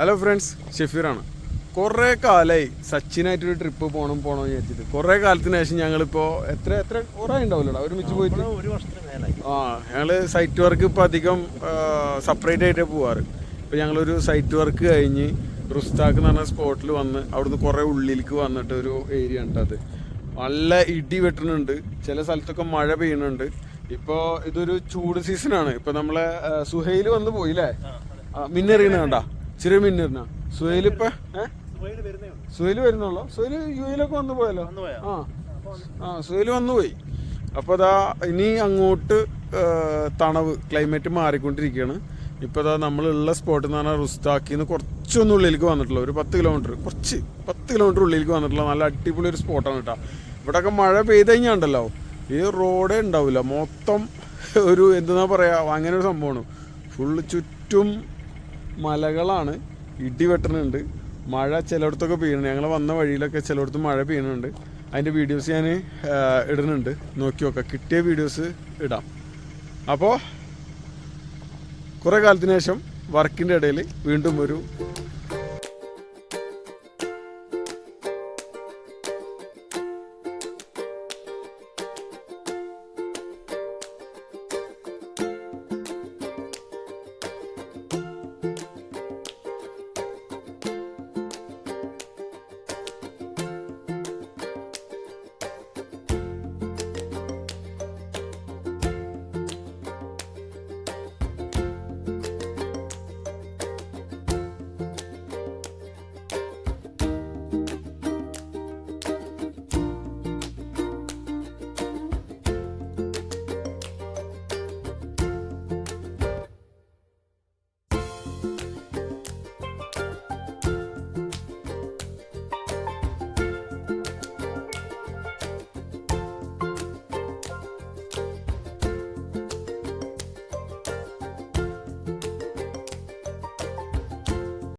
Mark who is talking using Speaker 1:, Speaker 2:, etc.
Speaker 1: Hello friends, ഷെഫീറാണ്. കുറേ കാലമായി സച്ചിനായിട്ടൊരു trip പോകണമെന്ന് വിചാരിച്ചിട്ട്. കുറേ കാലത്തിന് ശേഷം ഞങ്ങളിപ്പോൾ എത്ര കുറേ ഉണ്ടാവില്ലടാ ഒരുമിച്ച് പോയിട്ട്. ഞങ്ങൾ സൈറ്റ് വർക്ക് ഇപ്പോൾ അധികം സെപ്പറേറ്റ് ആയിട്ടേ പോവാറ്. ഇപ്പോൾ ഞങ്ങളൊരു സൈറ്റ് വർക്ക് കഴിഞ്ഞ് റുസ്താക്ക് എന്ന് പറഞ്ഞ സ്പോട്ടിൽ വന്ന് അവിടുന്ന് കുറേ ഉള്ളിലേക്ക് വന്നിട്ട് ഒരു ഏരിയ ഉണ്ട്. അത് നല്ല ഇടി വെട്ടുന്നുണ്ട്, ചില സ്ഥലത്തൊക്കെ മഴ പെയ്യുന്നുണ്ട്. ഇപ്പോൾ ഇതൊരു ചൂട് സീസണാണ്. ഇപ്പോൾ നമ്മളെ സുഹൈൽ വന്ന് പോയില്ലേ, മിന്നെറിയണ കണ്ടാ, ചെറിയ മിന്നറിനാ സുഹൈൽ. ഇപ്പം സുഹൈൽ വരുന്നുള്ളൂ. സുഹൈൽ യു എയിലൊക്കെ വന്നു പോയല്ലോ. സുഹൈൽ വന്നു പോയി. അപ്പോൾ അതാ ഇനി അങ്ങോട്ട് തണവ് ക്ലൈമറ്റ് മാറിക്കൊണ്ടിരിക്കുകയാണ്. ഇപ്പോൾ അതാ നമ്മളുള്ള സ്പോട്ട് എന്ന് പറഞ്ഞാൽ റുസ്താക്കിന്ന് കുറച്ചൊന്നും ഉള്ളിലേക്ക് വന്നിട്ടുള്ള ഒരു 10 കിലോമീറ്റർ ഉള്ളിലേക്ക് വന്നിട്ടുള്ള നല്ല അടിപൊളി ഒരു സ്പോട്ടാണ് കേട്ടോ. ഇവിടെയൊക്കെ മഴ പെയ്ത് കഴിഞ്ഞാൽ ഉണ്ടല്ലോ, ഈ റോഡേ ഉണ്ടാവില്ല, മൊത്തം ഒരു എന്താ പറയുക, അങ്ങനെ ഒരു സംഭവമാണ്. ഫുള്ള് ചുറ്റും മലകളാണ്, ഇടി വെട്ടുന്നുണ്ട്, മഴ ചിലയിടത്തൊക്കെ പെയ്യുന്നുണ്ട്. ഞങ്ങൾ വന്ന വഴിയിലൊക്കെ ചിലയിടത്ത് മഴ പെയ്യുന്നുണ്ട്. അതിൻ്റെ വീഡിയോസ് ഞാൻ ഇടുന്നുണ്ട്, നോക്കി നോക്കാം, കിട്ടിയ വീഡിയോസ് ഇടാം. അപ്പോൾ കുറേ കാലത്തിന് ശേഷം വർക്കിൻ്റെ ഇടയിൽ വീണ്ടും ഒരു